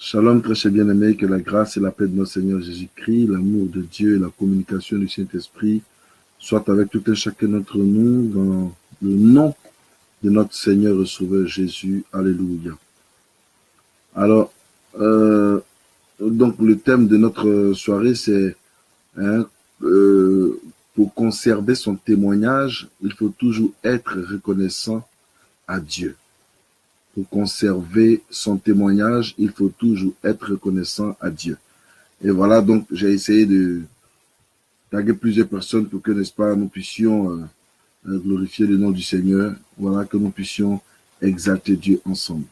Shalom, très cher bien-aimé, que la grâce et la paix de notre Seigneur Jésus-Christ, l'amour de Dieu et la communication du Saint-Esprit soient avec tout et chacun d'entre nous dans le nom de notre Seigneur et Sauveur Jésus. Alléluia. Alors, donc le thème de notre soirée, c'est pour conserver son témoignage, il faut toujours être reconnaissant à Dieu. Pour conserver son témoignage, il faut toujours être reconnaissant à Dieu. Et voilà, donc j'ai essayé de taguer plusieurs personnes pour que, n'est-ce pas, nous puissions glorifier le nom du Seigneur. Voilà, que nous puissions exalter Dieu ensemble.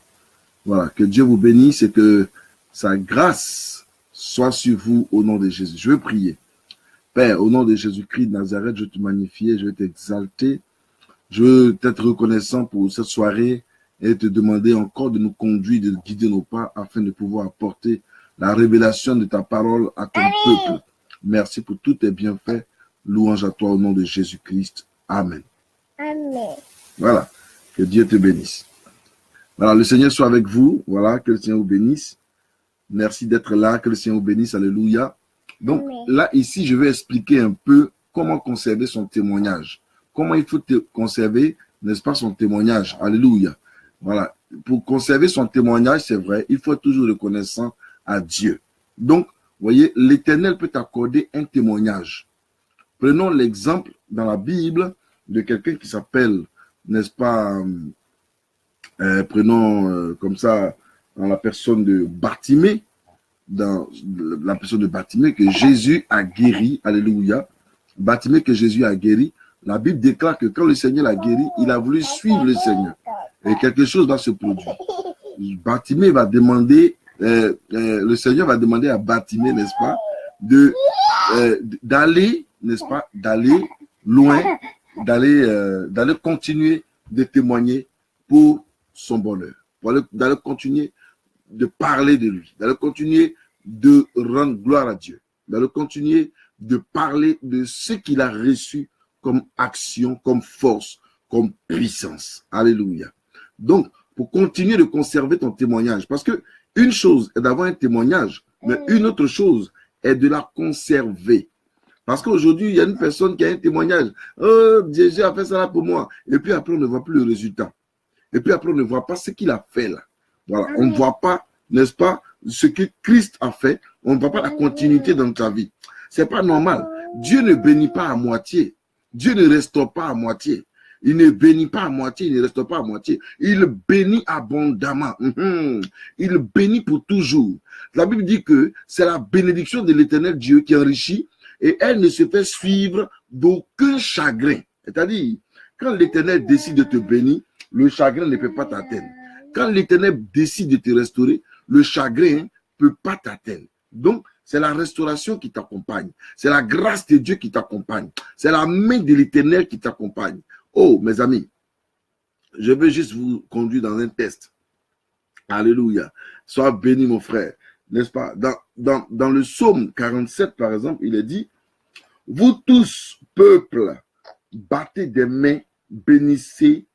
Voilà, que Dieu vous bénisse et que sa grâce soit sur vous au nom de Jésus. Je veux prier. Père, au nom de Jésus-Christ de Nazareth, je vais te magnifier, je vais t'exalter. Je veux être reconnaissant pour cette soirée et te demander encore de nous conduire, de guider nos pas afin de pouvoir apporter la révélation de ta parole à ton peuple. Merci pour tous tes bienfaits. Louange à toi au nom de Jésus-Christ. Amen. Amen. Voilà. Que Dieu te bénisse. Voilà, le Seigneur soit avec vous. Voilà, que le Seigneur vous bénisse. Merci d'être là. Que le Seigneur vous bénisse. Alléluia. Donc, Amen. là, ici, je vais expliquer un peu comment conserver son témoignage. Comment il faut conserver, n'est-ce pas, son témoignage. Alléluia. Voilà. Pour conserver son témoignage, c'est vrai, il faut être toujours reconnaissant à Dieu. Donc, vous voyez, l'Éternel peut t'accorder un témoignage. Prenons l'exemple dans la Bible de quelqu'un qui s'appelle, n'est-ce pas, prenons comme ça, dans la personne de Bartimée, que Jésus a guéri, alléluia. Bartimée que Jésus a guéri. La Bible déclare que quand le Seigneur l'a guéri, il a voulu suivre le Seigneur. Et quelque chose va se produire. Bartimée va demander, le Seigneur va demander à Bartimée, n'est-ce pas, d'aller, n'est-ce pas, d'aller loin, d'aller continuer de témoigner pour son bonheur, d'aller continuer de parler de lui, d'aller continuer de rendre gloire à Dieu, d'aller continuer de parler de ce qu'il a reçu comme action, comme force, comme puissance. Alléluia. Donc, pour continuer de conserver ton témoignage, parce que une chose est d'avoir un témoignage, mais une autre chose est de la conserver. Parce qu'aujourd'hui, il y a une personne qui a un témoignage. Oh, Jésus a fait ça là pour moi. Et puis après, on ne voit plus le résultat. Et puis après, on ne voit pas ce qu'il a fait là. Voilà, on ne voit pas, n'est-ce pas, ce que Christ a fait. On ne voit pas la continuité dans ta vie. C'est pas normal. Dieu ne bénit pas à moitié. Dieu ne restaure pas à moitié. Il ne bénit pas à moitié, il ne reste pas à moitié. Il bénit abondamment. Il bénit pour toujours. La Bible dit que c'est la bénédiction de l'Éternel Dieu qui enrichit et elle ne se fait suivre d'aucun chagrin. C'est-à-dire, quand l'Éternel décide de te bénir, le chagrin ne peut pas t'atteindre. Quand l'Éternel décide de te restaurer, le chagrin ne peut pas t'atteindre. Donc, c'est la restauration qui t'accompagne. C'est la grâce de Dieu qui t'accompagne. C'est la main de l'Éternel qui t'accompagne. Oh, mes amis, je veux juste vous conduire dans un test. Alléluia. Sois béni, mon frère. N'est-ce pas? Dans le psaume 47, par exemple, il est dit, vous tous, peuple, battez des mains, bénissez,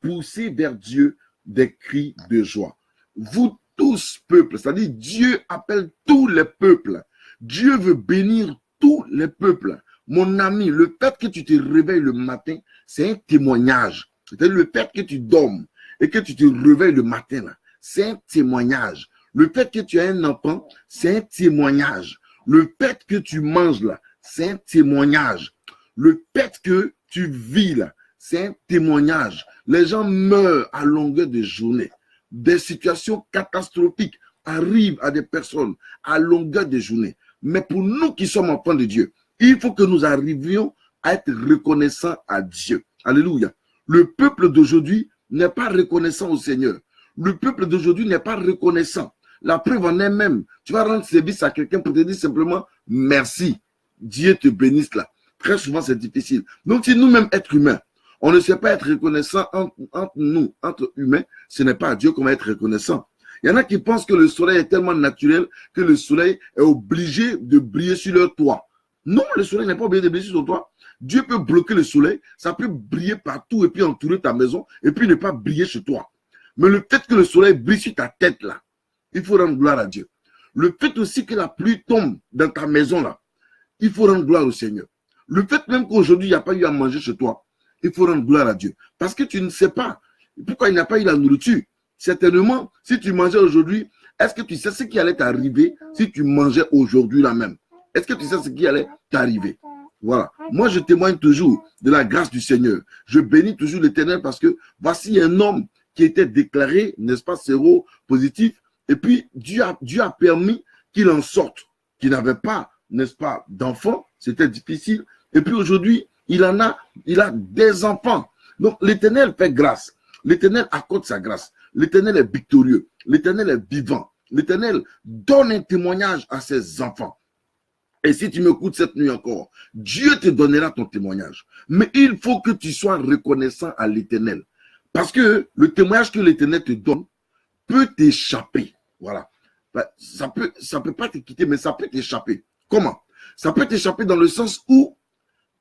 poussez vers Dieu des cris de joie. Vous tous, peuple, c'est-à-dire Dieu appelle tous les peuples. Dieu veut bénir tous les peuples. Mon ami, le fait que tu te réveilles le matin, c'est un témoignage. C'est-à-dire le fait que tu dormes et que tu te réveilles le matin, c'est un témoignage. Le fait que tu as un enfant, c'est un témoignage. Le fait que tu manges là, c'est un témoignage. Le fait que tu vis là, c'est un témoignage. Les gens meurent à longueur de journée. Des situations catastrophiques arrivent à des personnes à longueur de journée. Mais pour nous qui sommes enfants de Dieu, il faut que nous arrivions à être reconnaissants à Dieu. Alléluia. Le peuple d'aujourd'hui n'est pas reconnaissant au Seigneur. Le peuple d'aujourd'hui n'est pas reconnaissant. La preuve en est même. Tu vas rendre service à quelqu'un pour te dire simplement merci. Dieu te bénisse là. Très souvent, c'est difficile. Donc, si nous-mêmes, êtres humains, on ne sait pas être reconnaissant entre nous, entre humains, ce n'est pas à Dieu qu'on va être reconnaissant. Il y en a qui pensent que le soleil est tellement naturel que le soleil est obligé de briller sur leur toit. Non, le soleil n'est pas obligé de briller sur ton toit. Dieu peut bloquer le soleil, ça peut briller partout et puis entourer ta maison et puis ne pas briller chez toi. Mais le fait que le soleil brille sur ta tête là, il faut rendre gloire à Dieu. Le fait aussi que la pluie tombe dans ta maison là, il faut rendre gloire au Seigneur. Le fait même qu'aujourd'hui, il n'y a pas eu à manger chez toi, il faut rendre gloire à Dieu. Parce que tu ne sais pas pourquoi il n'y a pas eu la nourriture. Certainement, si tu mangeais aujourd'hui, est-ce que tu sais ce qui allait t'arriver si tu mangeais aujourd'hui là même? Est-ce que tu sais ce qui allait t'arriver? Voilà. Moi, je témoigne toujours de la grâce du Seigneur. Je bénis toujours l'Éternel parce que voici un homme qui était déclaré, n'est-ce pas, séropositif. Et puis, Dieu a permis qu'il en sorte, qu'il n'avait pas, n'est-ce pas, d'enfants. C'était difficile. Et puis aujourd'hui, il a des enfants. Donc, l'Éternel fait grâce. L'Éternel accorde sa grâce. L'Éternel est victorieux. L'Éternel est vivant. L'Éternel donne un témoignage à ses enfants. Et si tu m'écoutes cette nuit encore, Dieu te donnera ton témoignage. Mais il faut que tu sois reconnaissant à l'Éternel. Parce que le témoignage que l'Éternel te donne peut t'échapper. Voilà. Ça peut pas te quitter, mais ça peut t'échapper. Comment? Ça peut t'échapper dans le sens où,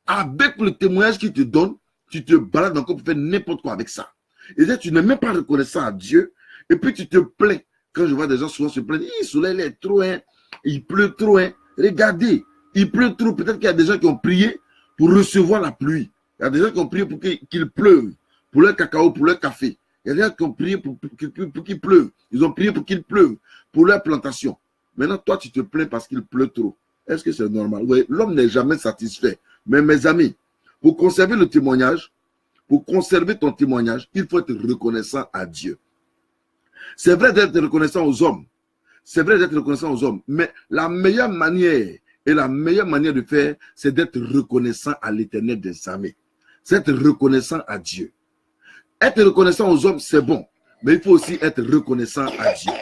avec le témoignage qu'il te donne, tu te balades encore pour faire n'importe quoi avec ça. Et là, tu n'es même pas reconnaissant à Dieu. Et puis, tu te plains. Quand je vois des gens souvent se plaindre, le soleil est trop, hein. Il pleut trop, hein. Regardez, il pleut trop. Peut-être qu'il y a des gens qui ont prié pour recevoir la pluie. Il y a des gens qui ont prié pour qu'il pleuve, pour leur cacao, pour leur café. Il y a des gens qui ont prié pour qu'il pleuve. Ils ont prié pour qu'il pleuve, pour leur plantation. Maintenant, toi, tu te plains parce qu'il pleut trop. Est-ce que c'est normal? Oui, l'homme n'est jamais satisfait. Mais mes amis, pour conserver le témoignage, pour conserver ton témoignage, il faut être reconnaissant à Dieu. C'est vrai d'être reconnaissant aux hommes. C'est vrai d'être reconnaissant aux hommes. Mais la meilleure manière et la meilleure manière de faire, c'est d'être reconnaissant à l'Éternel des armées. C'est être reconnaissant à Dieu. Être reconnaissant aux hommes, c'est bon. Mais il faut aussi être reconnaissant à Dieu.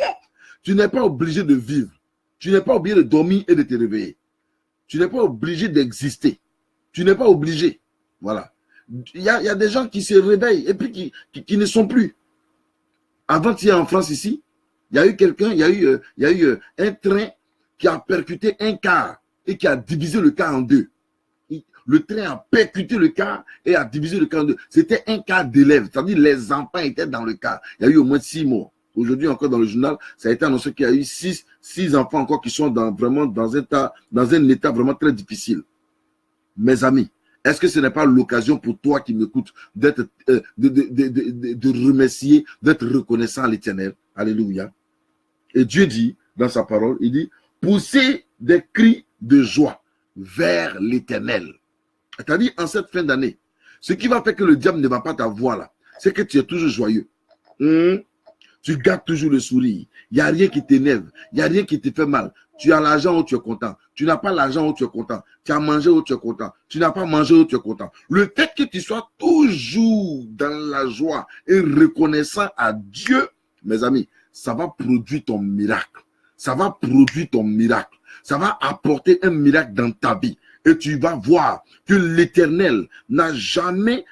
Tu n'es pas obligé de vivre. Tu n'es pas obligé de dormir et de te réveiller. Tu n'es pas obligé d'exister. Tu n'es pas obligé. Voilà. Il y a des gens qui se réveillent et puis qui ne sont plus. Avant-hier en France ici, il y a eu quelqu'un, il y a eu un train qui a percuté un car et qui a divisé le car en deux. Le train a percuté le car et a divisé le car en deux. C'était un car d'élèves, c'est-à-dire les enfants étaient dans le car. Il y a eu au moins 6 morts. Aujourd'hui encore dans le journal, ça a été annoncé qu'il y a eu 6 enfants encore qui sont vraiment dans un état vraiment très difficile. Mes amis, est-ce que ce n'est pas l'occasion pour toi qui m'écoutes d'être, de remercier, d'être reconnaissant à l'Éternel? Alléluia. Et Dieu dit dans sa parole, il dit, poussez des cris de joie vers l'Éternel. C'est-à-dire en cette fin d'année, ce qui va faire que le diable ne va pas t'avoir là, c'est que tu es toujours joyeux. Tu gardes toujours le sourire. Il n'y a rien qui t'énerve. Il n'y a rien qui te fait mal. Tu as l'argent où tu es content. Tu n'as pas l'argent où tu es content. Tu as mangé où tu es content. Tu n'as pas mangé où tu es content. Le fait que tu sois toujours dans la joie et reconnaissant à Dieu, mes amis, ça va produire ton miracle. Ça va produire ton miracle. Ça va apporter un miracle dans ta vie. Et tu vas voir que l'Éternel n'a jamais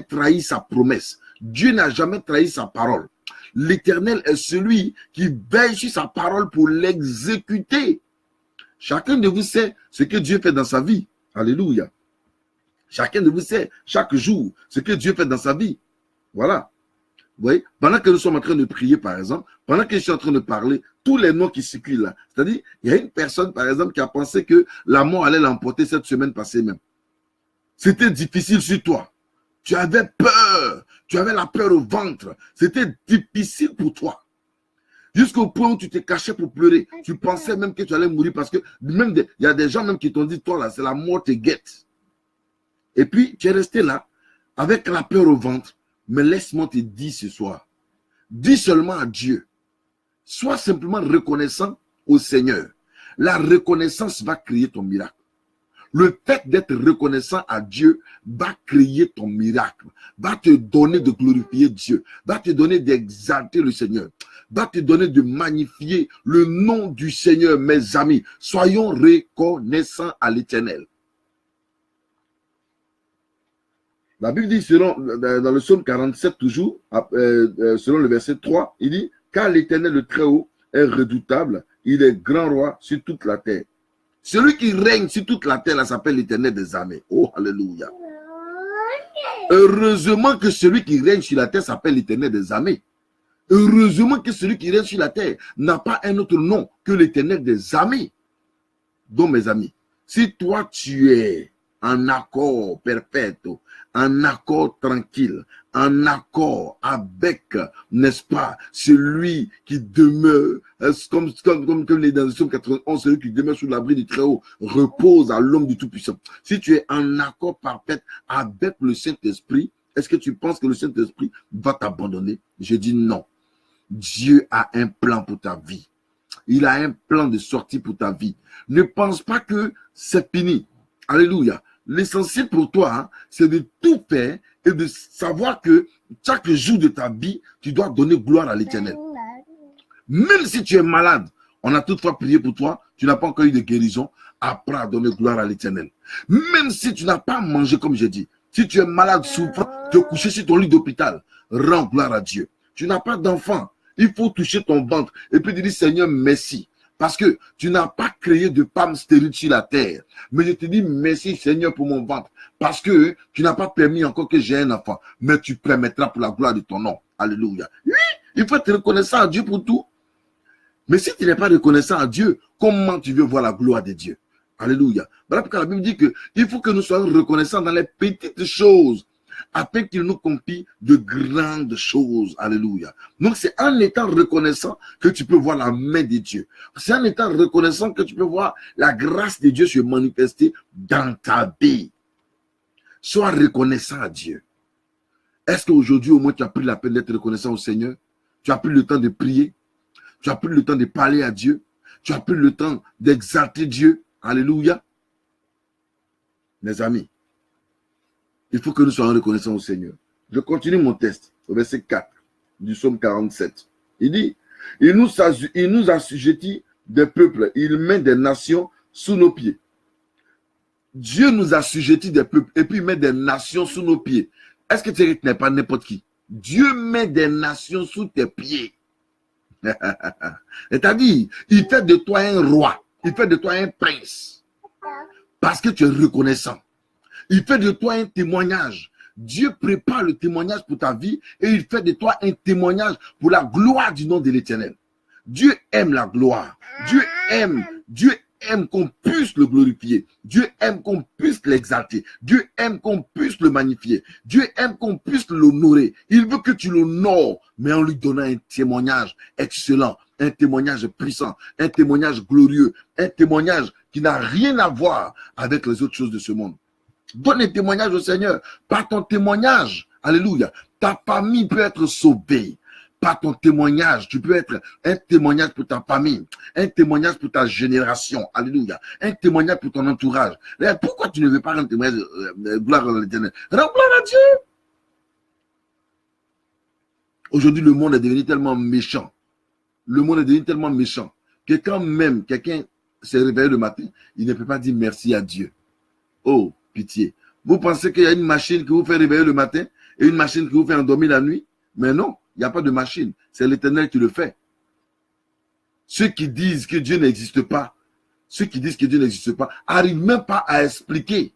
trahi sa promesse. Dieu n'a jamais trahi sa parole. L'Éternel est celui qui veille sur sa parole pour l'exécuter. Chacun de vous sait ce que Dieu fait dans sa vie. Alléluia. Chacun de vous sait chaque jour ce que Dieu fait dans sa vie. Voilà. Vous voyez, pendant que nous sommes en train de prier, par exemple, pendant que je suis en train de parler, tous les noms qui circulent là, c'est-à-dire, il y a une personne, par exemple, qui a pensé que la mort allait l'emporter cette semaine passée même. C'était difficile sur toi. Tu avais peur. Tu avais la peur au ventre. C'était difficile pour toi. Jusqu'au point où tu te cachais pour pleurer. Tu pensais même que tu allais mourir parce que même il y a des gens même qui t'ont dit, toi là, c'est la mort te guette. Et puis, tu es resté là, avec la peur au ventre. Mais laisse-moi te dire ce soir, dis seulement à Dieu, sois simplement reconnaissant au Seigneur. La reconnaissance va créer ton miracle. Le fait d'être reconnaissant à Dieu va créer ton miracle, va te donner de glorifier Dieu, va te donner d'exalter le Seigneur, va te donner de magnifier le nom du Seigneur, mes amis. Soyons reconnaissants à l'Éternel. La Bible dit, dans le psaume 47 toujours, selon le verset 3, il dit, car l'Éternel le Très-Haut est redoutable, il est grand roi sur toute la terre. Celui qui règne sur toute la terre, là, s'appelle l'Éternel des armées. Oh, alléluia. Heureusement que celui qui règne sur la terre s'appelle l'Éternel des armées. Heureusement que celui qui règne sur la terre n'a pas un autre nom que l'Éternel des armées. Donc, mes amis, si toi tu es en accord perfecto, en accord tranquille, en accord avec, n'est-ce pas, celui qui demeure, comme les dans le Psaume 91, celui qui demeure sous l'abri du Très-Haut, repose à l'homme du Tout-Puissant. Si tu es en accord parfait avec le Saint-Esprit, est-ce que tu penses que le Saint-Esprit va t'abandonner? Je dis non. Dieu a un plan pour ta vie. Il a un plan de sortie pour ta vie. Ne pense pas que c'est fini. Alléluia. L'essentiel pour toi, hein, c'est de tout faire et de savoir que chaque jour de ta vie, tu dois donner gloire à l'Éternel. Même si tu es malade, on a toutefois prié pour toi, tu n'as pas encore eu de guérison, apprends à donner gloire à l'Éternel. Même si tu n'as pas mangé, comme j'ai dit, si tu es malade, souffrant, tu es couché sur ton lit d'hôpital, rends gloire à Dieu. Tu n'as pas d'enfant, il faut toucher ton ventre et puis dire Seigneur, merci. Parce que tu n'as pas créé de femme stérile sur la terre. Mais je te dis merci Seigneur pour mon ventre. Parce que tu n'as pas permis encore que j'ai un enfant. Mais tu permettras pour la gloire de ton nom. Alléluia. Oui, il faut être reconnaissant à Dieu pour tout. Mais si tu n'es pas reconnaissant à Dieu, comment tu veux voir la gloire de Dieu? Alléluia. Voilà pourquoi la Bible dit qu'il faut que nous soyons reconnaissants dans les petites choses, afin qu'il nous confie de grandes choses. Alléluia. Donc c'est en étant reconnaissant que tu peux voir la main de Dieu. C'est en étant reconnaissant que tu peux voir la grâce de Dieu se manifester dans ta vie. Sois reconnaissant à Dieu. Est-ce qu'aujourd'hui au moins tu as pris la peine d'être reconnaissant au Seigneur? Tu as pris le temps de prier? Tu as pris le temps de parler à Dieu? Tu as pris le temps d'exalter Dieu? Alléluia. Mes amis, il faut que nous soyons reconnaissants au Seigneur. Je continue mon texte au verset 4 du psaume 47. Il dit, il nous assujettit des peuples, il met des nations sous nos pieds. Dieu nous assujettit des peuples et puis il met des nations sous nos pieds. Est-ce que tu n'es pas n'importe qui? Dieu met des nations sous tes pieds. C'est-à-dire, il fait de toi un roi, il fait de toi un prince parce que tu es reconnaissant. Il fait de toi un témoignage. Dieu prépare le témoignage pour ta vie et il fait de toi un témoignage pour la gloire du nom de l'Éternel. Dieu aime la gloire. Dieu aime qu'on puisse le glorifier. Dieu aime qu'on puisse l'exalter. Dieu aime qu'on puisse le magnifier. Dieu aime qu'on puisse l'honorer. Il veut que tu l'honores, mais en lui donnant un témoignage excellent, un témoignage puissant, un témoignage glorieux, un témoignage qui n'a rien à voir avec les autres choses de ce monde. Donne un témoignage au Seigneur. Par ton témoignage, alléluia, ta famille peut être sauvée. Par ton témoignage, tu peux être un témoignage pour ta famille, un témoignage pour ta génération, alléluia, un témoignage pour ton entourage. Pourquoi tu ne veux pas rendre témoignage gloire à l'Éternel? Rends gloire à Dieu. Aujourd'hui, le monde est devenu tellement méchant. Le monde est devenu tellement méchant que quand même quelqu'un s'est réveillé le matin, il ne peut pas dire merci à Dieu. Oh, pitié. Vous pensez qu'il y a une machine qui vous fait réveiller le matin et une machine qui vous fait endormir la nuit? Mais non, il n'y a pas de machine. C'est l'Éternel qui le fait. Ceux qui disent que Dieu n'existe pas, n'arrivent même pas à expliquer.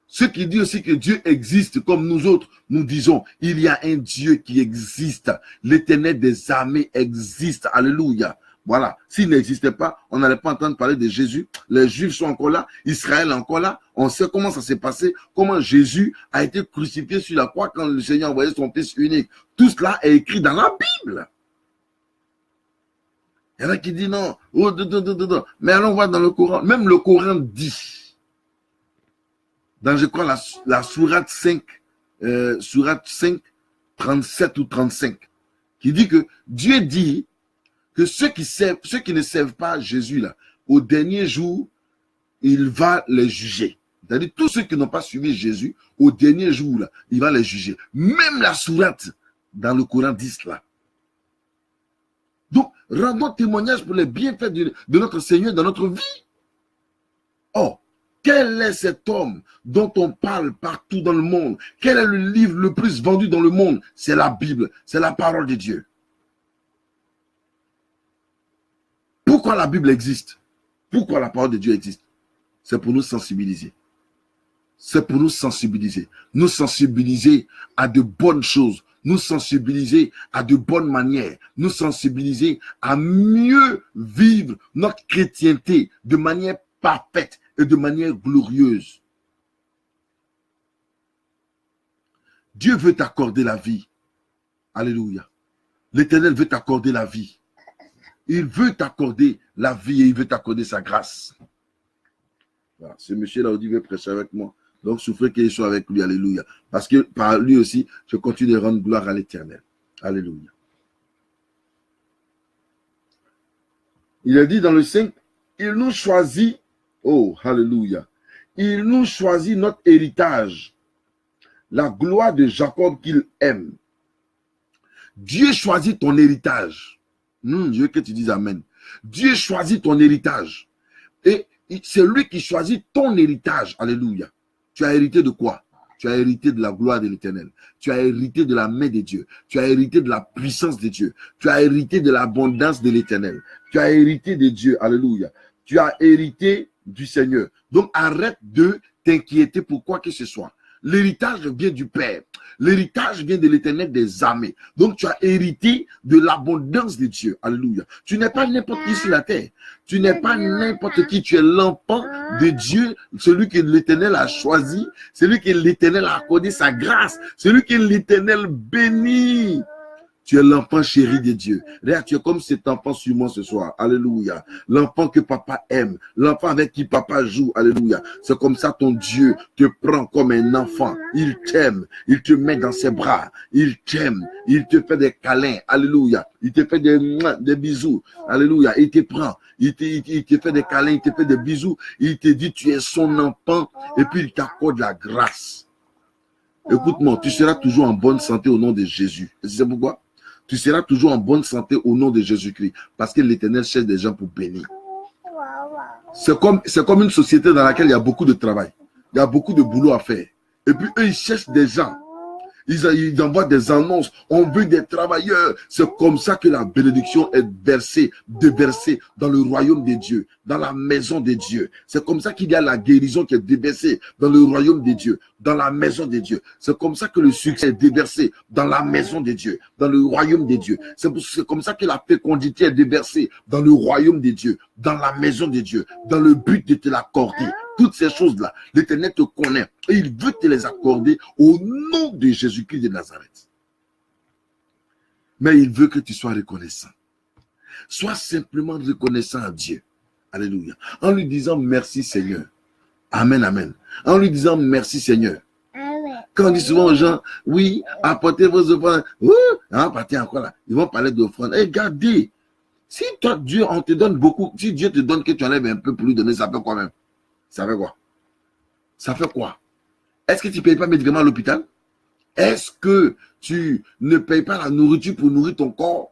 Ceux qui disent aussi que Dieu existe, comme nous autres, nous disons, il y a un Dieu qui existe. L'Éternel des armées existe. Alléluia. Voilà. S'il n'existait pas, on n'allait pas entendre parler de Jésus. Les Juifs sont encore là. Israël est encore là. On sait comment ça s'est passé. Comment Jésus a été crucifié sur la croix quand le Seigneur envoyait son Fils unique. Tout cela est écrit dans la Bible. Il y en a qui disent non. Mais allons voir dans le Coran. Même le Coran dit, dans je crois la sourate 5, 37 ou 35, qui dit que Dieu dit que ceux qui ne servent pas Jésus, là, au dernier jour, il va les juger. C'est-à-dire, tous ceux qui n'ont pas suivi Jésus, au dernier jour, là, il va les juger. Même la sourate, dans le Coran, dit cela. Donc, rendons témoignage pour les bienfaits de notre Seigneur dans notre vie. Oh, quel est cet homme dont on parle partout dans le monde? Quel est le livre le plus vendu dans le monde? C'est la Bible, c'est la parole de Dieu. Pourquoi la Bible existe? Pourquoi la parole de Dieu existe? C'est pour nous sensibiliser. C'est pour nous sensibiliser. Nous sensibiliser à de bonnes choses nous sensibiliser à de bonnes manières, nous sensibiliser à mieux vivre notre chrétienté de manière parfaite et de manière glorieuse. Dieu veut t'accorder la vie. Alléluia. L'Éternel veut t'accorder la vie. Il veut t'accorder la vie et il veut t'accorder sa grâce. Voilà. Ce monsieur-là, il veut prêcher avec moi. Donc, souffrez qu'il soit avec lui. Alléluia. Parce que par lui aussi, je continue de rendre gloire à l'Éternel. Alléluia. Il a dit dans le 5, il nous choisit. Oh, alléluia. Il nous choisit notre héritage. La gloire de Jacob qu'il aime. Dieu choisit ton héritage. Je veux que tu dises amen. Dieu choisit ton héritage. Et c'est lui qui choisit ton héritage. Alléluia. Tu as hérité de quoi? Tu as hérité de la gloire de l'Éternel. Tu as hérité de la main de Dieu. Tu as hérité de la puissance de Dieu. Tu as hérité de l'abondance de l'Éternel. Tu as hérité de Dieu. Alléluia. Tu as hérité du Seigneur. Donc arrête de t'inquiéter pour quoi que ce soit. L'héritage vient du Père. L'héritage vient de l'Éternel des armées. Donc, tu as hérité de l'abondance de Dieu. Alléluia. Tu n'es pas n'importe qui sur la terre. Tu n'es pas n'importe qui. Tu es l'enfant de Dieu, celui que l'Éternel a choisi, celui que l'Éternel a accordé sa grâce, celui que l'Éternel bénit. Tu es l'enfant chéri de Dieu. Regarde, tu es comme cet enfant sur moi ce soir. Alléluia. L'enfant que papa aime. L'enfant avec qui papa joue. Alléluia. C'est comme ça ton Dieu te prend comme un enfant. Il t'aime. Il te met dans ses bras. Il t'aime. Il te fait des câlins. Alléluia. Il te fait des bisous. Alléluia. Il te prend. Il te fait des câlins. Il te fait des bisous. Il te dit tu es son enfant. Et puis il t'accorde la grâce. Écoute-moi, tu seras toujours en bonne santé au nom de Jésus. Et tu sais pourquoi? Tu seras toujours en bonne santé au nom de Jésus-Christ. Parce que l'Éternel cherche des gens pour bénir. C'est comme une société dans laquelle il y a beaucoup de travail. Il y a beaucoup de boulot à faire. Et puis eux, ils cherchent des gens. Ils envoient des annonces. On veut des travailleurs. C'est comme ça que la bénédiction est déversée dans le royaume de Dieu, dans la maison de Dieu. C'est comme ça qu'il y a la guérison qui est déversée dans le royaume de Dieu, dans la maison de Dieu. C'est comme ça que le succès est déversé dans la maison de Dieu, dans le royaume de Dieu. C'est comme ça que la fécondité est déversée dans le royaume de Dieu, dans la maison de Dieu, dans le but de te l'accorder. Toutes ces choses-là, l'Éternel te connaît et il veut te les accorder au nom de Jésus-Christ de Nazareth. Mais il veut que tu sois reconnaissant. Sois simplement reconnaissant à Dieu. Alléluia. En lui disant merci Seigneur. Amen, amen. En lui disant merci Seigneur. Quand on dit souvent aux gens, oui, apportez vos offrandes. Apportez encore là. Ils vont parler d'offrandes. Regardez. Si toi, Dieu, on te donne beaucoup, si Dieu te donne que tu enlèves un peu pour lui donner, ça fait quoi même? Ça fait quoi? Ça fait quoi? Est-ce que tu ne payes pas médicaments à l'hôpital? Est-ce que tu ne payes pas la nourriture pour nourrir ton corps?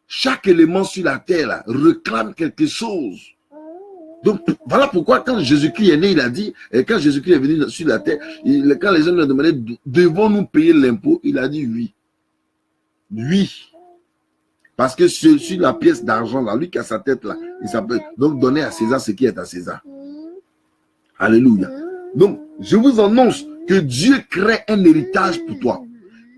Chaque élément sur la terre là, réclame quelque chose. Donc, voilà pourquoi quand Jésus-Christ est né, il a dit, et quand Jésus-Christ est venu sur la terre, quand les gens lui ont demandé, devons-nous payer l'impôt? Il a dit oui. Oui. Parce que sur la pièce d'argent, là, lui qui a sa tête là, il s'appelle. Donc, donner à César ce qui est à César. Alléluia. Donc, je vous annonce que Dieu crée un héritage pour toi.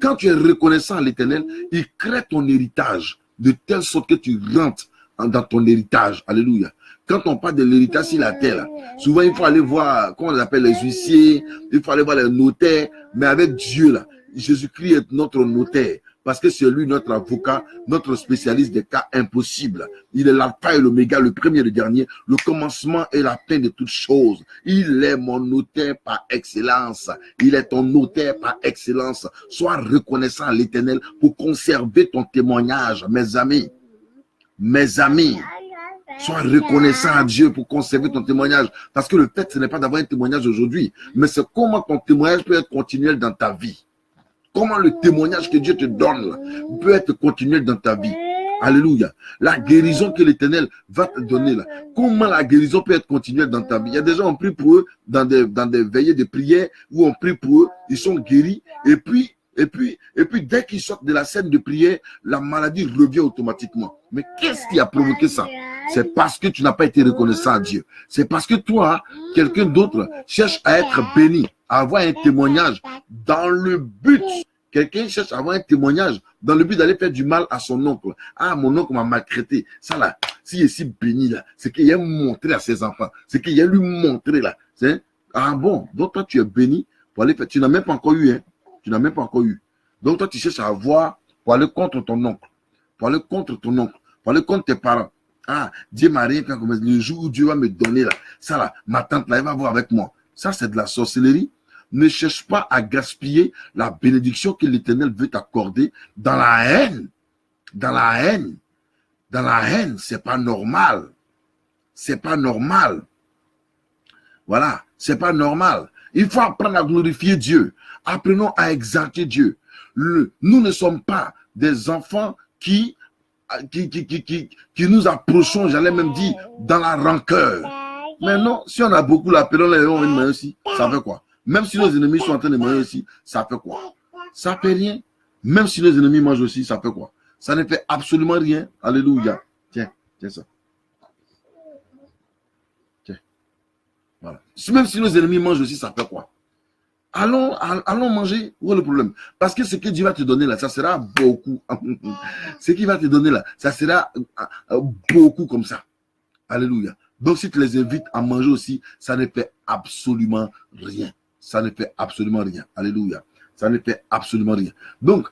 Quand tu es reconnaissant à l'Éternel, il crée ton héritage de telle sorte que tu rentres dans ton héritage. Alléluia. Quand on parle de l'héritage sur la terre, là, souvent il faut aller voir, comment on appelle les huissiers, il faut aller voir les notaires, mais avec Dieu, là, Jésus-Christ est notre notaire. Parce que c'est lui notre avocat, notre spécialiste des cas impossibles. Il est l'alpha et l'oméga, le premier et le dernier, le commencement et la fin de toutes choses. Il est mon notaire par excellence. Il est ton notaire par excellence. Sois reconnaissant à l'Éternel pour conserver ton témoignage, mes amis. Mes amis. Sois reconnaissant à Dieu pour conserver ton témoignage. Parce que le fait, ce n'est pas d'avoir un témoignage aujourd'hui, mais c'est comment ton témoignage peut être continuel dans ta vie. Comment le témoignage que Dieu te donne là, peut être continuel dans ta vie. Alléluia. La guérison que l'Éternel va te donner là. Comment la guérison peut être continuelle dans ta vie? Il y a des gens qui ont pris pour eux dans des veillées de prière où on prie pour eux, ils sont guéris. Et puis, dès qu'ils sortent de la scène de prière, la maladie revient automatiquement. Mais qu'est-ce qui a provoqué ça? C'est parce que tu n'as pas été reconnaissant à Dieu. C'est parce que toi, quelqu'un d'autre cherche à être béni, à avoir un témoignage dans le but Quelqu'un cherche à avoir un témoignage dans le but d'aller faire du mal à son oncle. Ah, mon oncle m'a maltraité. Ça là, s'il est si béni là, c'est qu'il a montré à ses enfants. C'est qu'il a lui montré là. Ah bon, donc toi tu es béni pour aller faire. Tu n'as même pas encore eu, hein. Tu n'as même pas encore eu. Donc toi tu cherches à avoir pour aller contre ton oncle. Pour aller contre ton oncle. Pour aller contre tes parents. Ah, Dieu m'a rien fait comme ça. Le jour où Dieu va me donner là. Ça là, ma tante là, elle va voir avec moi. Ça c'est de la sorcellerie. Ne cherche pas à gaspiller la bénédiction que l'Éternel veut t'accorder dans la haine. Dans la haine. Dans la haine, c'est pas normal. C'est pas normal. Voilà, c'est pas normal. Il faut apprendre à glorifier Dieu. Apprenons à exalter Dieu. Nous ne sommes pas des enfants qui nous approchons, j'allais même dire, dans la rancœur. Mais non, si on a beaucoup la paix, on va une main aussi. Ça fait quoi? Même si nos ennemis sont en train de manger aussi, ça fait quoi? Ça fait rien. Même si nos ennemis mangent aussi, ça fait quoi? Ça ne fait absolument rien. Alléluia. Tiens, tiens ça. Tiens. Voilà. Même si nos ennemis mangent aussi, ça fait quoi? Allons manger. Où est le problème? Parce que ce que Dieu va te donner là, ça sera beaucoup. Ce qu'il va te donner là, ça sera beaucoup comme ça. Alléluia. Donc si tu les invites à manger aussi, ça ne fait absolument rien. Ça ne fait absolument rien. Alléluia. Ça ne fait absolument rien. Donc,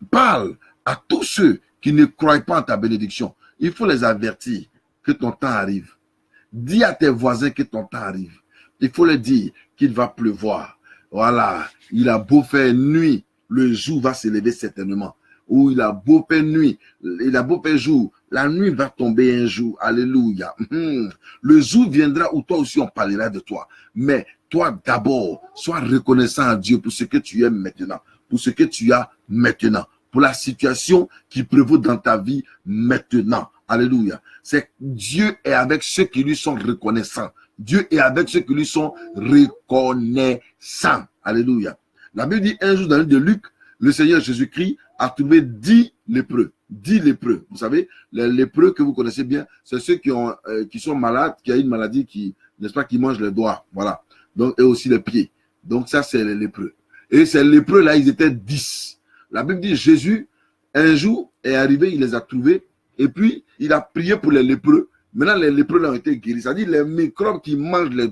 parle à tous ceux qui ne croient pas en ta bénédiction. Il faut les avertir que ton temps arrive. Dis à tes voisins que ton temps arrive. Il faut leur dire qu'il va pleuvoir. Voilà. Il a beau faire nuit, le jour va se lever certainement. Ou il a beau faire nuit, il a beau faire jour, la nuit va tomber un jour. Alléluia. Le jour viendra où toi aussi on parlera de toi. Mais toi d'abord, sois reconnaissant à Dieu pour ce que tu es maintenant, pour ce que tu as maintenant, pour la situation qui prévaut dans ta vie maintenant. Alléluia. C'est Dieu est avec ceux qui lui sont reconnaissants. Dieu est avec ceux qui lui sont reconnaissants. Alléluia. La Bible dit un jour dans le livre de Luc, le Seigneur Jésus-Christ a trouvé 10 lépreux. 10 lépreux. Vous savez, les lépreux que vous connaissez bien, c'est ceux qui sont malades, qui ont une maladie n'est-ce pas, qui mangent les doigts. Voilà. Donc, et aussi les pieds. Donc, ça, c'est les lépreux. Et ces lépreux-là, ils étaient 10. La Bible dit, Jésus, un jour, est arrivé, il les a trouvés, et puis, il a prié pour les lépreux. Maintenant, les lépreux là ont été guéris. C'est-à-dire, les microbes qui mangent les